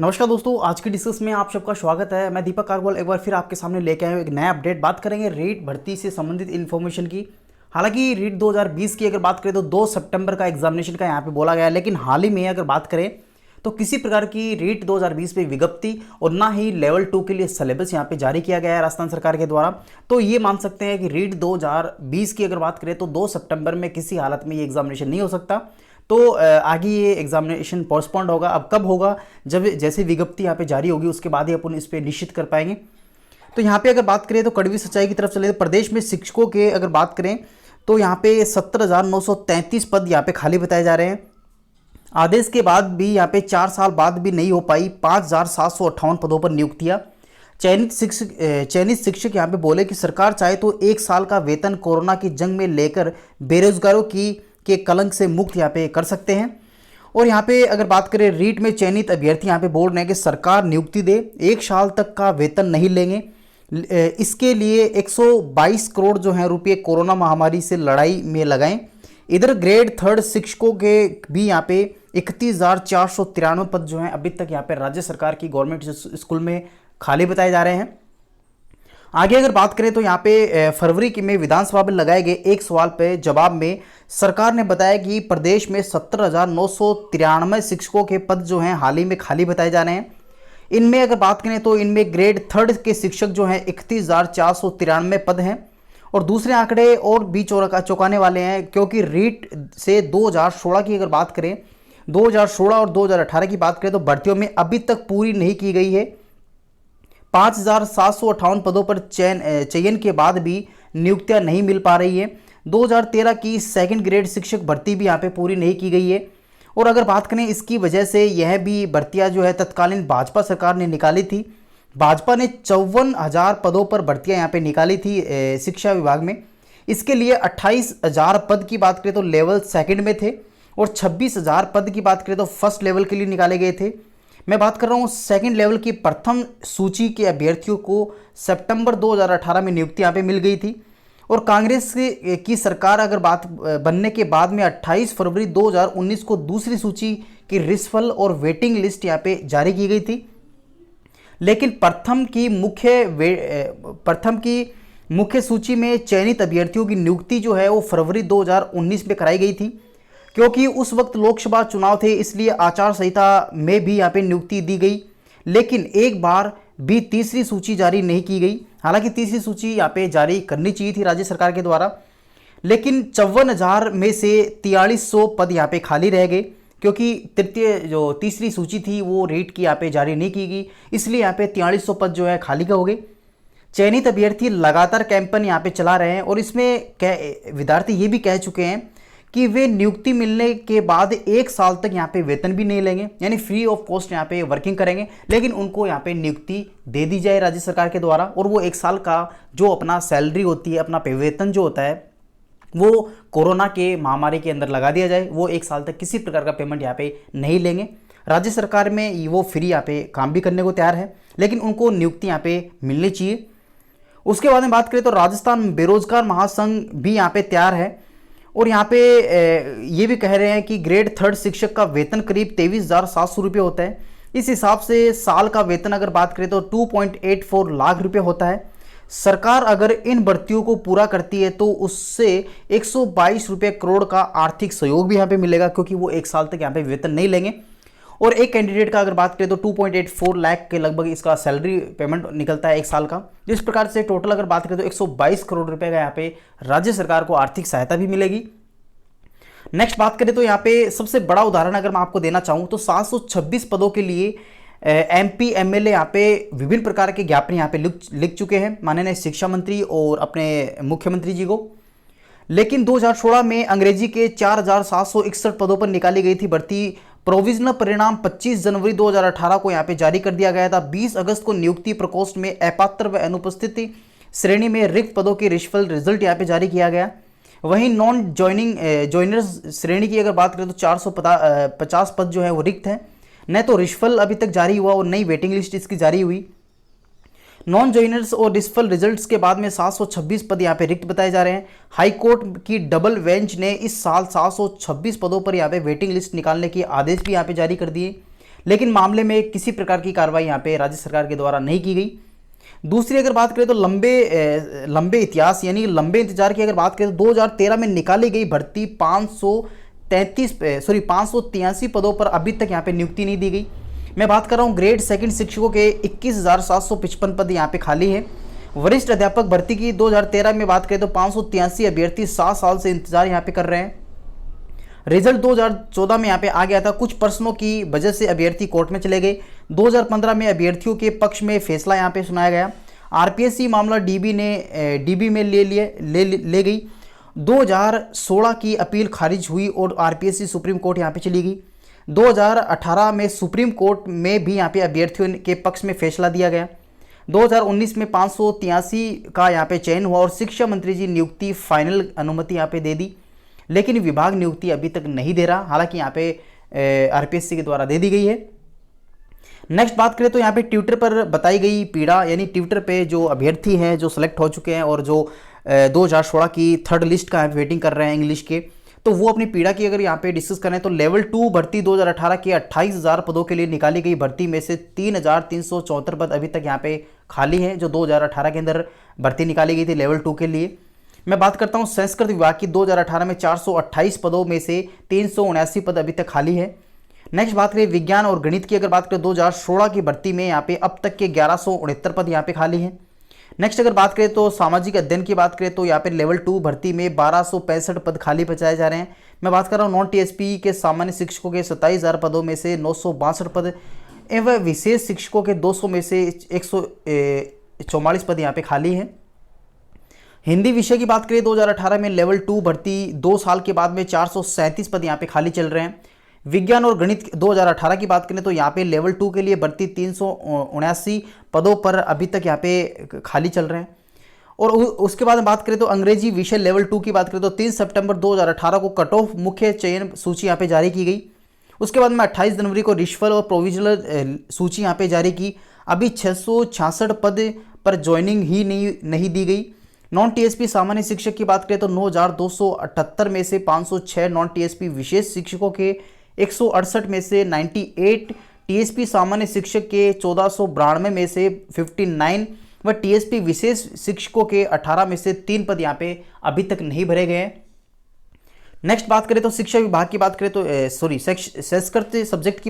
नमस्कार दोस्तों, आज की डिस्कस में आप सबका स्वागत है। मैं दीपक कारगोल एक बार फिर आपके सामने लेके आया हूँ एक नया अपडेट। बात करेंगे रीट भर्ती से संबंधित इन्फॉर्मेशन की। हालांकि रीट 2020 की अगर बात करें तो 2 सितंबर का एग्जामिनेशन का यहाँ पे बोला गया है, लेकिन हाल ही में अगर बात करें तो किसी प्रकार की रीट 2020 पे विज्ञप्ति और ना ही लेवल 2 के लिए सिलेबस यहाँ पे जारी किया गया है राजस्थान सरकार के द्वारा। तो ये मान सकते हैं कि रीट 2020 की अगर बात करें तो 2 सितंबर में किसी हालत में ये एग्जामिनेशन नहीं हो सकता। तो आगे ये एग्जामिनेशन पोस्टपोन्ड होगा। अब कब होगा, जब जैसे विज्ञप्ति यहाँ पे जारी होगी उसके बाद ही अपन इस पर निश्चित कर पाएंगे। तो यहाँ पे अगर बात करें तो कड़वी सच्चाई की तरफ चले तो प्रदेश में शिक्षकों के अगर बात करें तो यहाँ पे 17,933 पद यहाँ पे खाली बताए जा रहे हैं। आदेश के बाद भी यहाँ पे 4 साल बाद भी नहीं हो पाई 5,758 पदों पर नियुक्तियाँ। चयनित शिक्षक यहाँ पे बोले कि सरकार चाहे तो 1 साल का वेतन कोरोना की जंग में लेकर बेरोजगारों की के कलंक से मुक्त यहाँ पे कर सकते हैं। और यहाँ पे अगर बात करें रीट में चयनित अभ्यर्थी यहाँ पे बोल रहे हैं कि सरकार नियुक्ति दे, 1 साल तक का वेतन नहीं लेंगे। इसके लिए 122 करोड़ जो है रुपये कोरोना महामारी से लड़ाई में लगाएं। इधर ग्रेड 3 शिक्षकों के भी यहाँ पे 31,493 पद जो हैं अभी तक यहाँ पे राज्य सरकार की गवर्नमेंट स्कूल में खाली बताए जा रहे हैं। आगे अगर बात करें तो यहाँ पे फरवरी में विधानसभा में लगाए गए एक सवाल पे जवाब में सरकार ने बताया कि प्रदेश में 17,993 शिक्षकों के पद जो हैं हाल ही में खाली बताए जा रहे हैं। इनमें अगर बात करें तो इनमें ग्रेड 3 के शिक्षक जो हैं 31,493 पद हैं। और दूसरे आंकड़े और भी चौंकाने वाले हैं, क्योंकि रीट से 2016 की अगर बात करें, 2016 और 2018 की बात करें तो भर्तियों में अभी तक पूरी नहीं की गई है। 5,758 पदों पर चयन के बाद भी नियुक्तियां नहीं मिल पा रही है। 2013 की सेकंड ग्रेड शिक्षक भर्ती भी यहाँ पे पूरी नहीं की गई है। और अगर बात करें इसकी वजह से यह भी भर्तियां जो है तत्कालीन भाजपा सरकार ने निकाली थी। भाजपा ने 54,000 पदों पर भर्तियां यहाँ पे निकाली थी शिक्षा विभाग में। इसके लिए 28,000 पद की बात करें तो लेवल सेकंड में थे और 26,000 पद की बात करें तो फर्स्ट लेवल के लिए निकाले गए थे। मैं बात कर रहा हूँ सेकंड लेवल की प्रथम सूची के अभ्यर्थियों को सितंबर 2018 में नियुक्ति यहाँ पे मिल गई थी। और कांग्रेस की सरकार अगर बात बनने के बाद में 28 फरवरी 2019 को दूसरी सूची की रिसफल और वेटिंग लिस्ट यहाँ पे जारी की गई थी। लेकिन प्रथम की मुख्य सूची में चयनित अभ्यर्थियों की नियुक्ति जो है वो फरवरी 2019 में कराई गई थी, क्योंकि उस वक्त लोकसभा चुनाव थे, इसलिए आचार संहिता में भी यहाँ पे नियुक्ति दी गई। लेकिन एक बार भी तीसरी सूची जारी नहीं की गई। हालांकि तीसरी सूची यहाँ पे जारी करनी चाहिए थी राज्य सरकार के द्वारा, लेकिन 54,000 में से 4300 पद यहाँ पे खाली रह गए, क्योंकि तीसरी सूची थी वो रीट की यहाँ पे जारी नहीं की गई, इसलिए यहाँ पे 4300 पद जो है खाली का हो गए। चयनित अभ्यर्थी लगातार कैंपेन यहाँ पे चला रहे हैं और इसमें विद्यार्थी ये भी कह चुके हैं कि वे नियुक्ति मिलने के बाद 1 साल तक यहाँ पे वेतन भी नहीं लेंगे, यानी फ्री ऑफ कॉस्ट यहाँ पे वर्किंग करेंगे, लेकिन उनको यहाँ पे नियुक्ति दे दी जाए राज्य सरकार के द्वारा। और वो 1 साल का जो अपना सैलरी होती है, अपना वेतन जो होता है, वो कोरोना के महामारी के अंदर लगा दिया जाए। वो 1 साल तक किसी प्रकार का पेमेंट यहाँ पे नहीं लेंगे। राज्य सरकार में वो फ्री यहाँ पे काम भी करने को तैयार है, लेकिन उनको नियुक्ति यहाँ पे मिलनी चाहिए। उसके बाद में बात करें तो राजस्थान बेरोजगार महासंघ भी यहाँ पे तैयार है और यहाँ पे ये भी कह रहे हैं कि ग्रेड 3 शिक्षक का वेतन करीब 23,700 रुपये होता है। इस हिसाब से साल का वेतन अगर बात करें तो 2.84 लाख रुपये होता है। सरकार अगर इन भर्तियों को पूरा करती है तो उससे 122 रुपये करोड़ का आर्थिक सहयोग भी यहाँ पे मिलेगा, क्योंकि वो 1 साल तक यहाँ पे वेतन नहीं लेंगे। और एक कैंडिडेट का अगर बात करें तो 2.84 लाख के लगभग इसका सैलरी पेमेंट निकलता है 1 साल का। जिस प्रकार से टोटल अगर बात करें तो 122 करोड़ रुपए का यहाँ पे राज्य सरकार को आर्थिक सहायता भी मिलेगी। नेक्स्ट बात करें तो यहाँ पे सबसे बड़ा उदाहरण अगर मैं आपको देना चाहूँ तो 726 पदों के लिए MP MLA यहाँ पे विभिन्न प्रकार के ज्ञापन यहाँ पे लिख चुके हैं माननीय शिक्षा मंत्री और अपने मुख्यमंत्री जी को। लेकिन 2016 में अंग्रेजी के 4,761 पदों पर निकाली गई थी भर्ती। प्रोविजनल परिणाम 25 जनवरी 2018 को यहाँ पे जारी कर दिया गया था। 20 अगस्त को नियुक्ति प्रकोष्ठ में अपात्र व अनुपस्थिति श्रेणी में रिक्त पदों की रिशफल रिजल्ट यहाँ पे जारी किया गया। वहीं नॉन ज्वाइनर्स श्रेणी की अगर बात करें तो 450 पद जो है वो रिक्त हैं। न तो रिशफल अभी तक जारी हुआ और नई वेटिंग लिस्ट इसकी जारी हुई। नॉन ज्वाइनर्स और डिस्फल रिजल्ट्स के बाद में 726 पद यहाँ पे रिक्त बताए जा रहे हैं। हाई कोर्ट की डबल बेंच ने इस साल 726 पदों पर यहाँ पे वेटिंग लिस्ट निकालने के आदेश भी यहाँ पे जारी कर दिए। लेकिन मामले में किसी प्रकार की कार्रवाई यहाँ पे राज्य सरकार के द्वारा नहीं की गई। दूसरी अगर बात करें तो लंबे इतिहास यानी लंबे इंतजार की अगर बात करें तो 2013 में निकाली गई भर्ती 583 पदों पर अभी तक यहाँ पे नियुक्ति नहीं दी गई। मैं बात कर रहा हूँ ग्रेड सेकंड शिक्षकों के 21,755 पद यहाँ पे खाली है। वरिष्ठ अध्यापक भर्ती की 2013 में बात करें तो 583 अभ्यर्थी 7 साल से इंतजार यहाँ पे कर रहे हैं। रिजल्ट 2014 में यहाँ पे आ गया था, कुछ प्रश्नों की वजह से अभ्यर्थी कोर्ट में चले गए। 2015 में अभ्यर्थियों के पक्ष में फैसला यहाँ पे सुनाया गया। आरपीएससी मामला डीबी में ले गई। 2016 की अपील खारिज हुई और आरपीएससी सुप्रीम कोर्ट यहाँ पे चली गई। 2018 में सुप्रीम कोर्ट में भी यहाँ पे अभ्यर्थियों के पक्ष में फैसला दिया गया। 2019 में 583 का यहाँ पे चयन हुआ और शिक्षा मंत्री जी नियुक्ति फाइनल अनुमति यहाँ पे दे दी, लेकिन विभाग नियुक्ति अभी तक नहीं दे रहा, हालांकि यहाँ पे आरपीएससी के द्वारा दे दी गई है। नेक्स्ट बात करें तो यहाँ पे ट्विटर पर बताई गई पीड़ा, यानी ट्विटर पे जो अभ्यर्थी हैं जो सेलेक्ट हो चुके हैं और जो 2016 की थर्ड लिस्ट का वेटिंग कर रहे हैं इंग्लिश के, तो वो अपनी पीड़ा की अगर यहाँ पे डिस्कस करें तो लेवल 2 भर्ती 2018 के 28,000 पदों के लिए निकाली गई भर्ती में से 3,374 पद अभी तक यहाँ पे खाली हैं, जो 2018 के अंदर भर्ती निकाली गई थी लेवल 2 के लिए। मैं बात करता हूँ संस्कृत विभाग की 2018 में 428 पदों में से 379 पद अभी तक खाली है। नेक्स्ट बात करें विज्ञान और गणित की, अगर बात करें 2016 की भर्ती में यहाँ पे अब तक के 1169 पद यहाँ पे खाली हैं। नेक्स्ट अगर बात करें तो सामाजिक अध्ययन की बात करें तो यहाँ पे लेवल 2 भर्ती में 1265 पद खाली बचाए जा रहे हैं। मैं बात कर रहा हूँ नॉन टीएसपी के सामान्य शिक्षकों के 27,000 पदों में से 962 पद एवं विशेष शिक्षकों के 200 में से 144 पद यहाँ पे खाली हैं। हिंदी विषय की बात करें 2018 में लेवल 2 भर्ती 2 साल के बाद में 437 पद यहाँ पे खाली चल रहे हैं। विज्ञान और गणित 2018 की बात करें तो यहाँ पे लेवल 2 के लिए भर्ती 379 पदों पर अभी तक यहाँ पे खाली चल रहे हैं। और उसके बाद बात करें तो अंग्रेजी विषय लेवल 2 की बात करें तो 3 सितंबर 2018 को कट ऑफ मुख्य चयन सूची यहाँ पे जारी की गई। उसके बाद में 28 जनवरी को रिशफल और प्रोविजनल सूची यहाँ पे जारी की। अभी 666 पद पर ज्वाइनिंग ही नहीं दी गई। नॉन टीएसपी सामान्य शिक्षक की बात करें तो 9,278 में से 506 नॉन टीएसपी विशेष शिक्षकों के 168 में से 98, टीएसपी सामान्य शिक्षक के 1492 में से 59 व टीएसपी विशेष शिक्षकों के 18 में से 3 पद यहाँ पे अभी तक नहीं भरे गए हैं। नेक्स्ट बात करें तो शिक्षा विभाग की बात करें तो संस्कृत सब्जेक्ट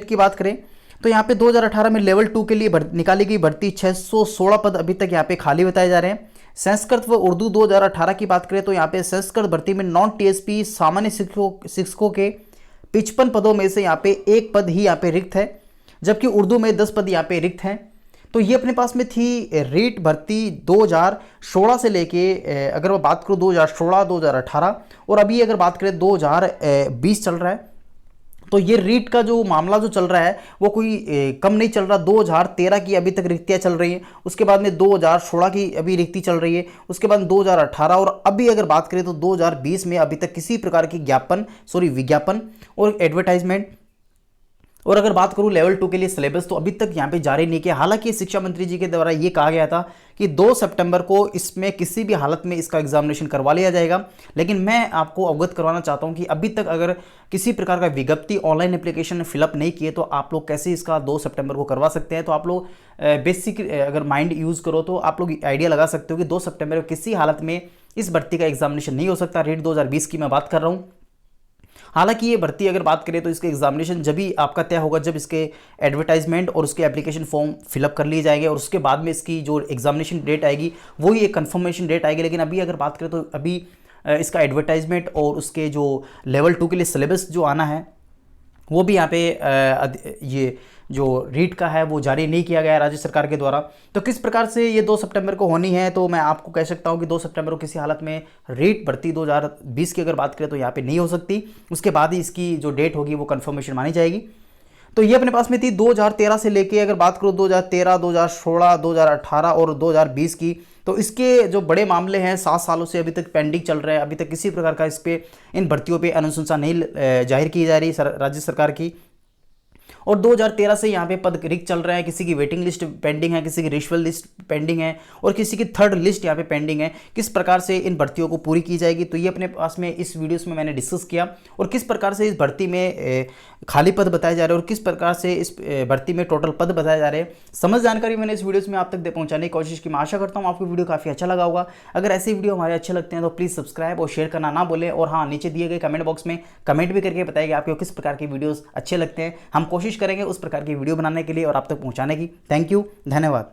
की बात करें तो यहाँ पे 2018 में लेवल 2 के लिए निकाली गई भर्ती 616 पद अभी तक यहाँ पे खाली बताए जा रहे हैं। संस्कृत व उर्दू 2018 की बात करें तो यहाँ पे संस्कृत भर्ती में नॉन टीएसपी सामान्य शिक्षकों के 55 पदों में से यहाँ पे 1 पद ही यहाँ पे रिक्त है, जबकि उर्दू में 10 पद यहाँ पे रिक्त हैं। तो ये अपने पास में थी रीट भर्ती 2016 से लेके, अगर मैं बात करूँ 2016, 2018 और अभी अगर बात करें 2020 चल रहा है, तो ये रीट का जो मामला जो चल रहा है वो कोई कम नहीं चल रहा। 2013 की अभी तक रिक्तियाँ चल रही हैं, उसके बाद में 2016 की अभी रिक्ति चल रही है, उसके बाद 2018 और अभी अगर बात करें तो 2020 में अभी तक किसी प्रकार की विज्ञापन और एडवर्टाइजमेंट। और अगर बात करूं लेवल 2 के लिए सिलेबस तो अभी तक यहाँ पे जारी नहीं किया। हालांकि शिक्षा मंत्री जी के द्वारा ये कहा गया था कि 2 सितंबर को इसमें किसी भी हालत में इसका एग्जामिनेशन करवा लिया जाएगा, लेकिन मैं आपको अवगत करवाना चाहता हूँ कि अभी तक अगर किसी प्रकार का विज्ञप्ति ऑनलाइन एप्लीकेशन फिलअप नहीं किए तो आप लोग कैसे इसका 2 सितंबर को करवा सकते हैं। तो आप लोग बेसिक अगर माइंड यूज़ करो तो आप लोग आइडिया लगा सकते हो कि 2 सितंबर को किसी हालत में इस भर्ती का एग्जामिनेशन नहीं हो सकता। रीट 2020 की मैं बात कर रहा हूँ। हालांकि ये भर्ती अगर बात करें तो इसके एग्जामिनेशन जब भी आपका तय होगा जब इसके एडवर्टाइजमेंट और उसके एप्लीकेशन फॉर्म फिलअप कर लिए जाएंगे और उसके बाद में इसकी जो एग्जामिनेशन डेट आएगी वही एक कंफर्मेशन डेट आएगी। लेकिन अभी अगर बात करें तो अभी इसका एडवर्टाइजमेंट और उसके जो लेवल 2 के लिए सिलेबस जो आना है वो भी यहाँ पे ये जो रीट का है वो जारी नहीं किया गया है राज्य सरकार के द्वारा। तो किस प्रकार से ये 2 सितंबर को होनी है, तो मैं आपको कह सकता हूँ कि 2 सितंबर को किसी हालत में रीट भर्ती 2020 की अगर बात करें तो यहाँ पे नहीं हो सकती। उसके बाद ही इसकी जो डेट होगी वो कंफर्मेशन मानी जाएगी। तो ये अपने पास में थी 2013 से लेके अगर बात करो 2013, 2016, 2018 और 2020 की, तो इसके जो बड़े मामले हैं 7 सालों से अभी तक पेंडिंग चल रहे हैं। अभी तक किसी प्रकार का इस पे इन भर्तियों पे अनुशंसा नहीं जाहिर की जा रही राज्य सरकार की। और 2013 से यहाँ पे पद रिक्त चल रहा है, किसी की वेटिंग लिस्ट पेंडिंग है, किसी की रिश्वल लिस्ट पेंडिंग है और किसी की थर्ड लिस्ट यहाँ पे पेंडिंग है। किस प्रकार से इन भर्तियों को पूरी की जाएगी, तो ये अपने पास में इस वीडियोस में मैंने डिस्कस किया, और किस प्रकार से इस भर्ती में खाली पद बताए जा रहे हैं और किस प्रकार से इस भर्ती में टोटल पद बताए जा रहे हैं। समझ जानकारी मैंने इस वीडियोस में आप तक पहुंचाने की कोशिश की। मैं आशा करता हूं आपको वीडियो काफ़ी अच्छा लगा होगा। अगर ऐसे वीडियो हमारे अच्छे लगते हैं तो प्लीज़ सब्सक्राइब और शेयर करना ना भूलें, और हाँ, नीचे दिए गए कमेंट बॉक्स में कमेंट भी करके बताइए कि आपको किस प्रकार की वीडियोस अच्छे लगते हैं। हम कोशिश करेंगे उस प्रकार की वीडियो बनाने के लिए और आप तक पहुंचाने की। थैंक यू, धन्यवाद।